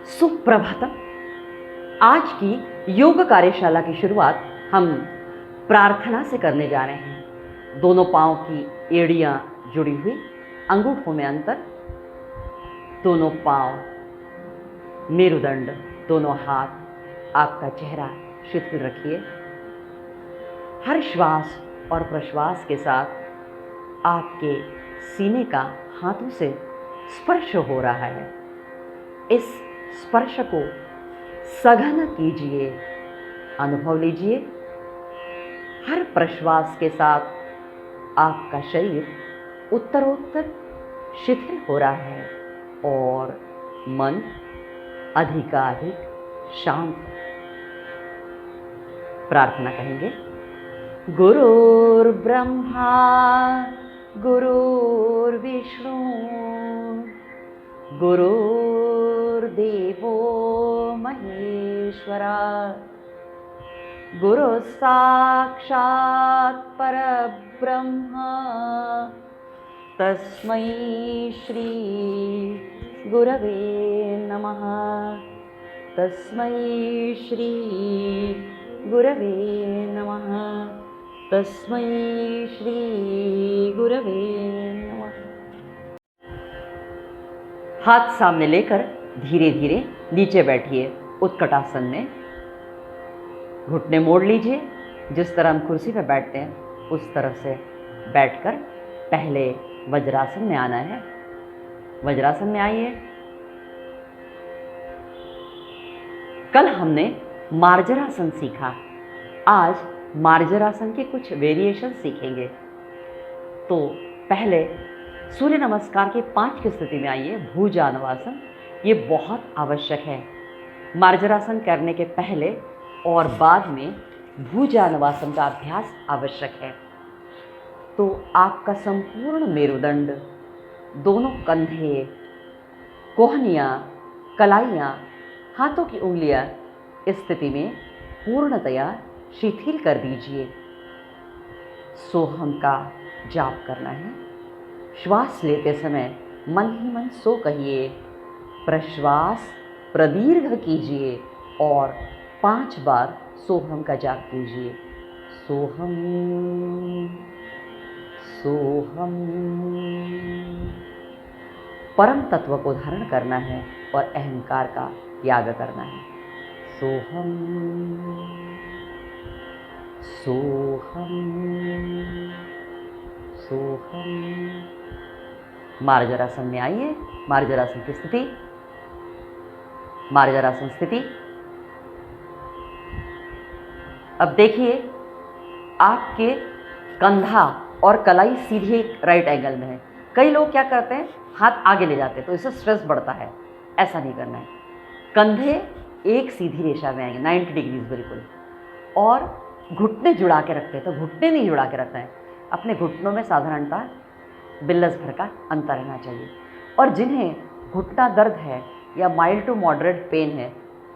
सुप्रभातम। आज की योग कार्यशाला की शुरुआत हम प्रार्थना से करने जा रहे हैं। दोनों पांव की एड़ियां जुड़ी हुई, अंगूठों में अंतर, दोनों पांव मेरुदंड, दोनों हाथ, आपका चेहरा शिथिल रखिए। हर श्वास और प्रश्वास के साथ आपके सीने का हाथों से स्पर्श हो रहा है। इस स्पर्श को सघन कीजिए, अनुभव लीजिए। हर प्रश्वास के साथ आपका शरीर उत्तरोत्तर शिथिल हो रहा है और मन अधिकाधिक शांत। प्रार्थना कहेंगे। गुरुर्ब्रह्मा गुरुर्विष्णु गुरुर्देवो महेश्वरा गुरु साक्षात् परब्रह्म तस्मै श्री गुरवे नमः। तस्मै श्री गुरवे नमः। तस्मै श्री गुरवे नमः। हाथ सामने लेकर धीरे धीरे नीचे बैठिए। उत्कटासन में घुटने मोड़ लीजिए। जिस तरह हम कुर्सी पर बैठते हैं उस तरह से बैठकर पहले वज्रासन में आना है। वज्रासन में आइए। कल हमने मार्जरासन सीखा। आज मार्जरासन के कुछ वेरिएशन सीखेंगे। तो पहले सूर्य नमस्कार के 5 की स्थिति में आइए। भुजंगासन, ये बहुत आवश्यक है। मार्जरासन करने के पहले और बाद में भुजंगासन का अभ्यास आवश्यक है। तो आपका संपूर्ण मेरुदंड, दोनों कंधे, कोहनियाँ, कलाइयाँ, हाथों की उंगलियाँ इस स्थिति में पूर्णतया शिथिल कर दीजिए। सोहम का जाप करना है। श्वास लेते समय मन ही मन सो कहिए। प्रश्वास प्रदीर्घ कीजिए और 5 बार सोहम का जाप कीजिए। सोहम सोहम। परम तत्व को धारण करना है और अहंकार का त्याग करना है। सोहम सोहम सोहम। मार्जरासन में आइए। मार्जरासन की स्थिति। मार्जरासन स्थिति। अब देखिए, आपके कंधा और कलाई सीधे राइट एंगल में है। कई लोग क्या करते हैं, हाथ आगे ले जाते हैं तो इससे स्ट्रेस बढ़ता है। ऐसा नहीं करना है। कंधे एक सीधी रेखा में आएंगे, 90 डिग्रीज बिल्कुल। और घुटने जुड़ा के रखते हैं तो घुटने नहीं जुड़ा के रखना है। अपने घुटनों में साधारणतः बिल्लस भर का अंतर रहना चाहिए। और जिन्हें घुटना दर्द है या माइल्ड टू मॉडरेट पेन है,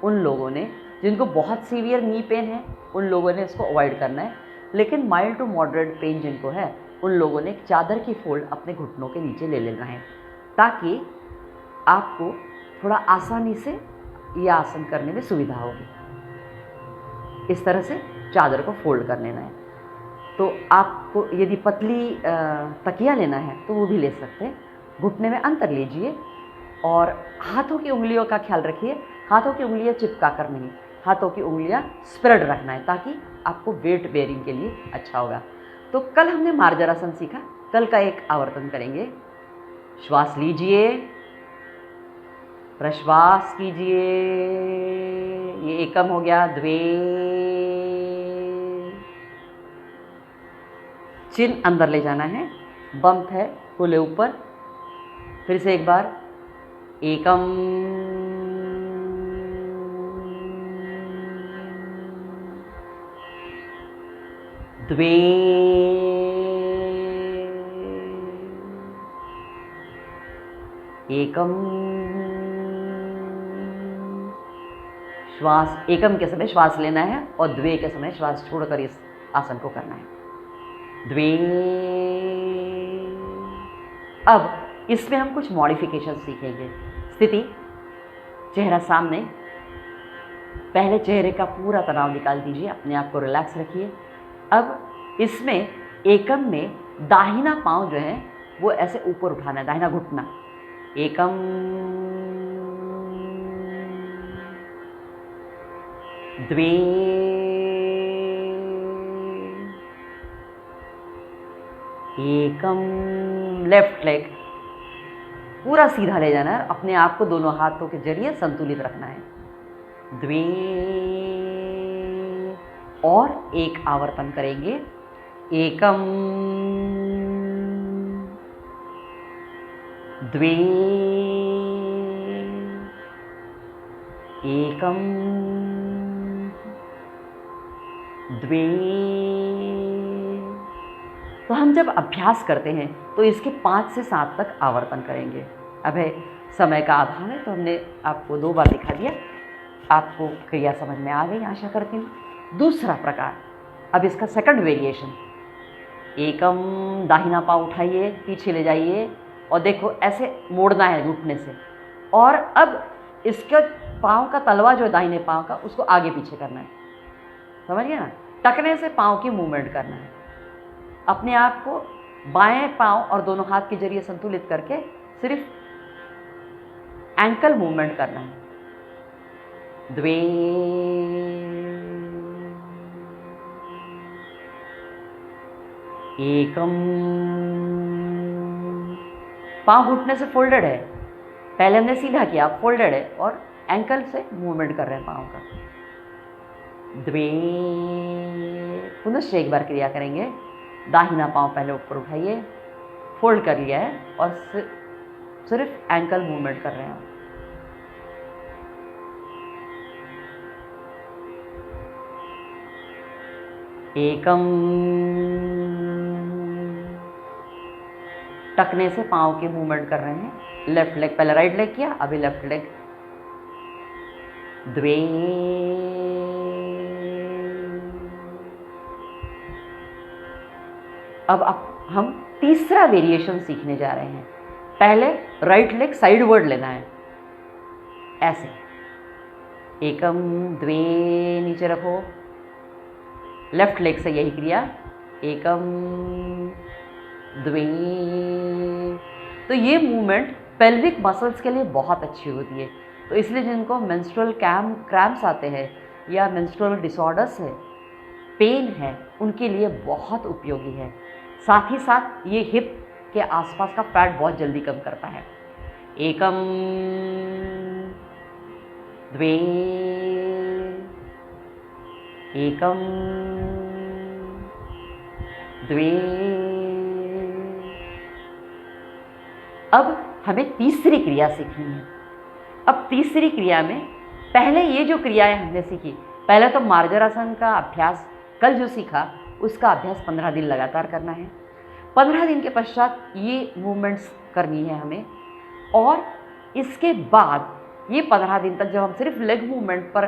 उन लोगों ने, जिनको बहुत सीवियर नी पेन है, उन लोगों ने इसको अवॉइड करना है। लेकिन माइल्ड टू मॉडरेट पेन जिनको है, उन लोगों ने एक चादर की फोल्ड अपने घुटनों के नीचे ले लेना है, ताकि आपको थोड़ा आसानी से यह आसन करने में सुविधा होगी। इस तरह से चादर को फोल्ड कर लेना है। तो आपको यदि पतली तकिया लेना है तो वो भी ले सकते हैं। घुटने में अंतर लीजिए और हाथों की उंगलियों का ख्याल रखिए। हाथों की उंगलियां चिपका कर नहीं, हाथों की उंगलियां स्प्रेड रखना है, ताकि आपको वेट बेयरिंग के लिए अच्छा होगा। तो कल हमने मार्जरासन सीखा, कल का एक आवर्तन करेंगे। श्वास लीजिए, प्रश्वास कीजिए। ये एकम हो गया। द्वे, चिन अंदर ले जाना है। बम्प है, खुले ऊपर। फिर से एक बार। एकम, द्वे, एकम। श्वास एकम के समय श्वास लेना है और द्वे के समय श्वास छोड़कर इस आसन को करना है। द्वे। अब इसमें हम कुछ मॉडिफिकेशन सीखेंगे। स्थिति, चेहरा सामने, पहले चेहरे का पूरा तनाव निकाल दीजिए, अपने आप को रिलैक्स रखिए। अब इसमें एकम में दाहिना पाँव जो है वो ऐसे ऊपर उठाना है, दाहिना घुटना। एकम, द्वे, एकम। लेफ्ट लेग पूरा सीधा ले जाना है, अपने आप को दोनों हाथों के जरिए संतुलित रखना है। द्वे, और एक आवर्तन करेंगे। एकम, द्वे, एकम, द्वे। तो हम जब अभ्यास करते हैं तो इसके 5 से 7 तक आवर्तन करेंगे। अब है समय का अभाव है तो हमने आपको 2 बार दिखा दिया, आपको क्रिया समझ में आ गई आशा करती हूँ। दूसरा प्रकार, अब इसका सेकंड वेरिएशन। एकम, दाहिना पाँव उठाइए, पीछे ले जाइए और देखो ऐसे मोड़ना है घुटने से, और अब इसके पाँव का तलवा जो है दाहिने पाँव का, उसको आगे पीछे करना है, समझ गए ना। टकने से पाँव की मूवमेंट करना है, अपने आप को बाएं पाँव और दोनों हाथ के जरिए संतुलित करके सिर्फ एंकल मूवमेंट करना है। द्वे, एकम। पाँव घुटने से फोल्डेड है, पहले हमने सीधा किया, फोल्डेड है और एंकल से मूवमेंट कर रहे हैं पाँव का। द्वे, पुनश्च एक बार क्रिया करेंगे। दाहिना पाँव पहले ऊपर उठाइए, फोल्ड कर लिया है और सिर्फ एंकल मूवमेंट कर रहे हैं। एकम, टकने से पाँव के मूवमेंट कर रहे हैं। लेफ्ट लेग, पहले राइट लेग किया, अभी लेफ्ट लेग। द्वे, अब हम तीसरा वेरिएशन सीखने जा रहे हैं। पहले राइट लेग साइडवर्ड लेना है, ऐसे। एकम, द्वे, नीचे रखो। लेफ्ट लेग से यही क्रिया, एकम, द्वे। तो ये मूवमेंट पेल्विक मसल्स के लिए बहुत अच्छी होती है, तो इसलिए जिनको मेंस्ट्रुअल क्रैम्प्स आते हैं या मेंस्ट्रुअल डिसऑर्डर्स है, पेन है, उनके लिए बहुत उपयोगी है। साथ ही साथ ये हिप के आसपास का फैट बहुत जल्दी कम करता है। एकम, द्वे, एकम, द्वे। अब हमें तीसरी क्रिया सीखनी है। अब तीसरी क्रिया में पहले ये जो क्रियाएं हमने सीखी, पहले तो मार्जरासन का अभ्यास कल जो सीखा उसका अभ्यास 15 दिन लगातार करना है। 15 दिन के पश्चात ये मूवमेंट्स करनी है हमें, और इसके बाद ये 15 दिन तक जब हम सिर्फ लेग मूवमेंट पर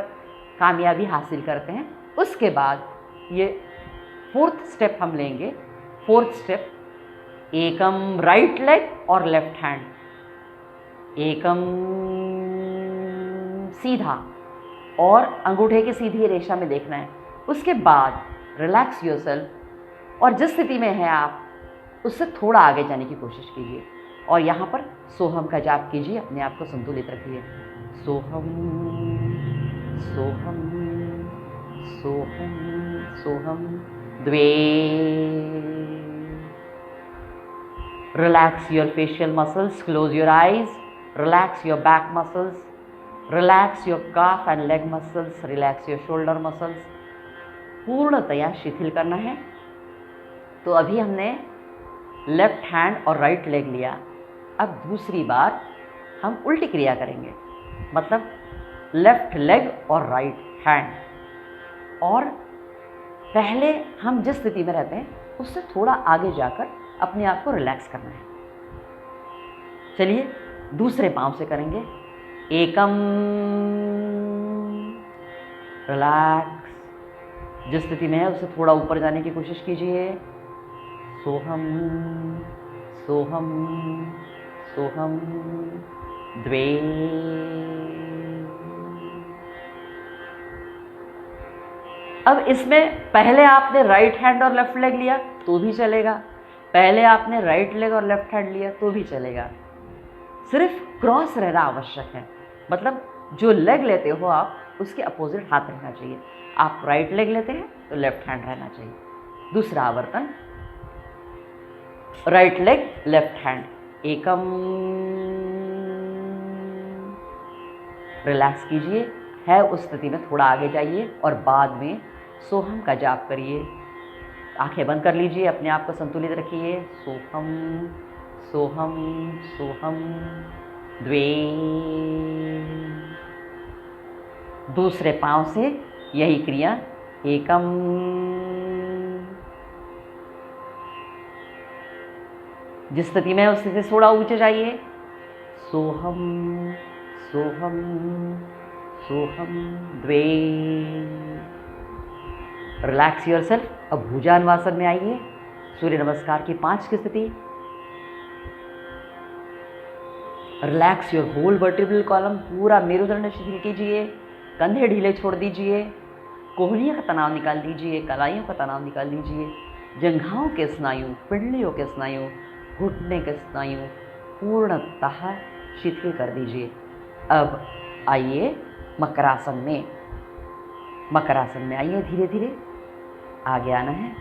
कामयाबी हासिल करते हैं, उसके बाद ये 4th स्टेप हम लेंगे। 4th स्टेप, एकम, राइट लेग और लेफ्ट हैंड। एकम, सीधा और अंगूठे की सीधी रेखा में देखना है। उसके बाद रिलैक्स योरसेल्फ, और जिस स्थिति में हैं आप उससे थोड़ा आगे जाने की कोशिश कीजिए, और यहाँ पर सोहम का जाप कीजिए, अपने आप को संतुलित रखिए। सोहम, सोहम, सोहम, सोहम। द्वे, relax your facial muscles, close your eyes, relax your back muscles, relax your calf and leg muscles, relax your shoulder muscles. पूर्णतया शिथिल करना है। तो अभी हमने लेफ्ट हैंड और राइट लेग लिया, अब दूसरी बार हम उल्टी क्रिया करेंगे, मतलब लेफ्ट लेग और राइट हैंड। और पहले हम जिस स्थिति में रहते हैं उससे थोड़ा आगे जाकर अपने आप को रिलैक्स करना है। चलिए दूसरे पाँव से करेंगे। एकम, रिलैक्स, जिस स्थिति में है उससे थोड़ा ऊपर जाने की कोशिश कीजिए। सोहम, सोहम, सोहम। द्वे, अब इसमें पहले आपने राइट हैंड और लेफ्ट लेग लिया तो भी चलेगा, पहले आपने राइट लेग और लेफ्ट हैंड लिया तो भी चलेगा, सिर्फ क्रॉस रहना आवश्यक है। मतलब जो लेग लेते हो आप उसके अपोजिट हाथ रहना चाहिए। आप राइट लेग लेते हैं तो लेफ्ट हैंड रहना चाहिए। दूसरा आवर्तन, राइट लेग लेफ्ट हैंड, एकम, रिलैक्स कीजिए, है उस स्थिति में थोड़ा आगे जाइए और बाद में सोहम का जाप करिए। आंखें बंद कर लीजिए, अपने आप को संतुलित रखिए। सोहम सोहम सोहम द्वे। दूसरे पांव से यही क्रिया, एकम, जिस स्थिति में उस स्थिति से थोड़ा ऊंचे जाइए। सोहम सोहम सोहम द्वे। Relax yourself. अब भुजान्वासन में आइए, सूर्य नमस्कार की 5 की स्थिति। Relax your whole vertebral column, पूरा मेरुदंड शिथिल कीजिए, कंधे ढीले छोड़ दीजिए, कोहनियों का तनाव निकाल दीजिए, कलाइयों का तनाव निकाल दीजिए, जंघाओं के स्नायु, पिंडलियों के स्नायु, घुटने के स्नायु पूर्णतः शिथिल कर दीजिए। अब आइए मकरासन में। मकरासन में आइए, धीरे धीरे आगे आना है।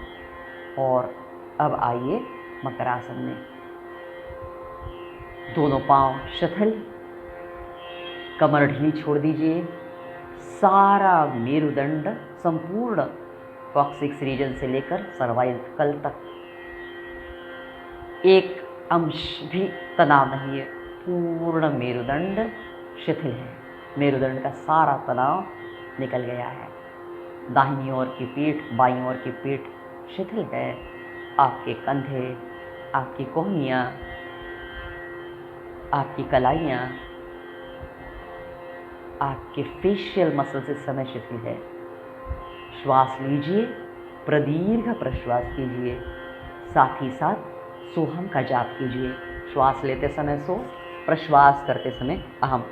और अब आइए मकरासन में, दोनों पांव शिथिल, कमर ढीली छोड़ दीजिए, सारा मेरुदंड संपूर्ण कॉक्सिक्स रीजन से लेकर सर्वाइकल तक एक अंश भी तनाव नहीं है, पूर्ण मेरुदंड शिथिल है। मेरुदंड का सारा तनाव निकल गया है। दाहिनी ओर की पीठ, बाईं ओर की पीठ शिथिल है। आपके कंधे, आपकी कोहनियाँ, आपकी कलाइयाँ, आपके फेशियल मसल्स इस समय शिथिल है। श्वास लीजिए, प्रदीर्घ प्रश्वास कीजिए, साथ ही साथ सोहम का जाप कीजिए। श्वास लेते समय सो, प्रश्वास करते समय अहम।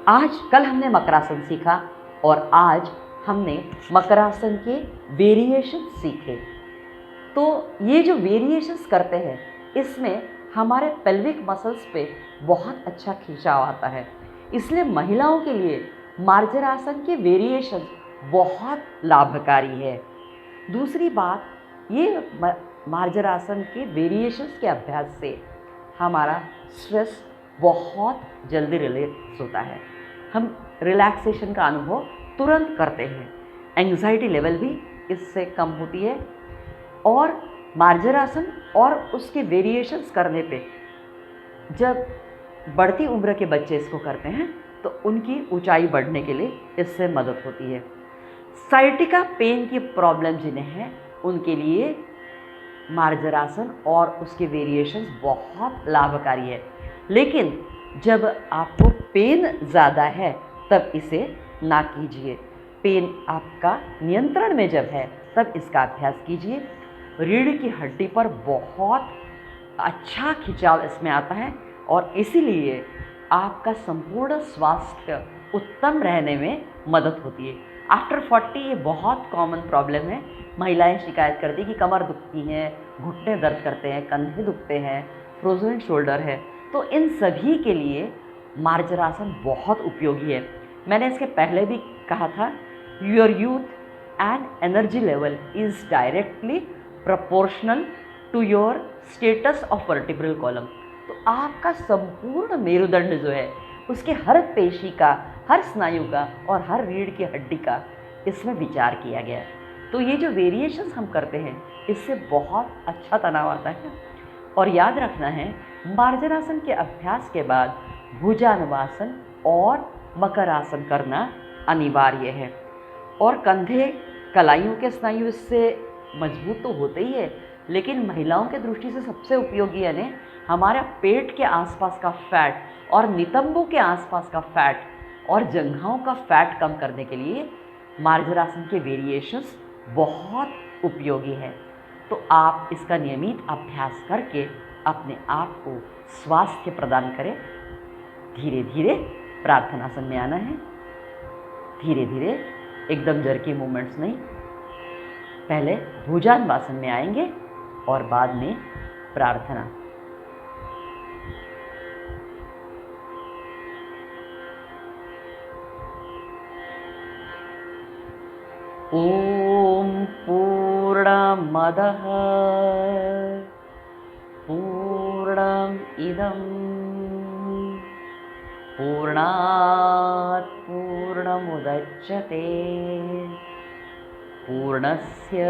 आज कल हमने मकरासन सीखा और आज हमने मकरासन के वेरिएशन सीखे। तो ये जो वेरिएशंस करते हैं इसमें हमारे पेल्विक मसल्स पे बहुत अच्छा खिंचाव आता है, इसलिए महिलाओं के लिए मार्जरासन के वेरिएशन बहुत लाभकारी है। दूसरी बात, ये मार्जरासन के वेरिएशंस के अभ्यास से हमारा स्ट्रेस बहुत जल्दी रिलीज होता है। हम रिलैक्सेशन का अनुभव तुरंत करते हैं, एंग्जाइटी लेवल भी इससे कम होती है। और मार्जरासन और उसके वेरिएशंस करने पे जब बढ़ती उम्र के बच्चे इसको करते हैं तो उनकी ऊंचाई बढ़ने के लिए इससे मदद होती है। साइटिका पेन की प्रॉब्लम जिन्हें है उनके लिए मार्जरासन और उसके वेरिएशंस बहुत लाभकारी है। लेकिन जब आपको पेन ज़्यादा है तब इसे ना कीजिए। पेन आपका नियंत्रण में जब है तब इसका अभ्यास कीजिए। रीढ़ की हड्डी पर बहुत अच्छा खिंचाव इसमें आता है और इसीलिए आपका संपूर्ण स्वास्थ्य उत्तम रहने में मदद होती है। आफ्टर 40 ये बहुत कॉमन प्रॉब्लम है। महिलाएं शिकायत करती कि कमर दुखती हैं, घुटने दर्द करते हैं, कंधे दुखते हैं, फ्रोजन शोल्डर है। तो इन सभी के लिए मार्जरासन बहुत उपयोगी है। मैंने इसके पहले भी कहा था, your youth and energy level is directly proportional to your status of vertebral column. तो आपका संपूर्ण मेरुदंड जो है उसके हर पेशी का, हर स्नायु का और हर रीढ़ की हड्डी का इसमें विचार किया गया है। तो ये जो वेरिएशंस हम करते हैं इससे बहुत अच्छा तनाव आता है। और याद रखना है, मार्जरासन के अभ्यास के बाद भुजान्वासन और मकरासन करना अनिवार्य है। और कंधे, कलाइयों के स्नायु इससे मजबूत तो होते ही है, लेकिन महिलाओं के दृष्टि से सबसे उपयोगी यानी हमारा पेट के आसपास का फैट और नितंबों के आसपास का फैट और जंघाओं का फैट कम करने के लिए मार्जरासन के वेरिएशंस बहुत उपयोगी है। तो आप इसका नियमित अभ्यास करके अपने आप को स्वास्थ्य प्रदान करें। धीरे धीरे प्रार्थनासन में आना है, धीरे धीरे, एकदम जर्की मूवमेंट्स नहीं। पहले भुजंगासन में आएंगे और बाद में प्रार्थना। ॐ पूर्णमदः पूर्णमिदं पूर्णात् पूर्णमुदच्यते पूर्णस्य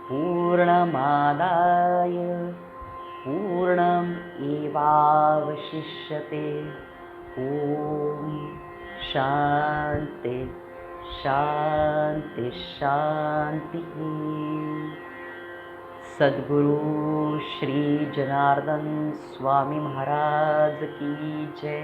पूर्णमादाय पूर्णमेवावशिष्यते। ॐ शान्ति शांति शांति। सद्गुरु श्री जनार्दन स्वामी महाराज की जय।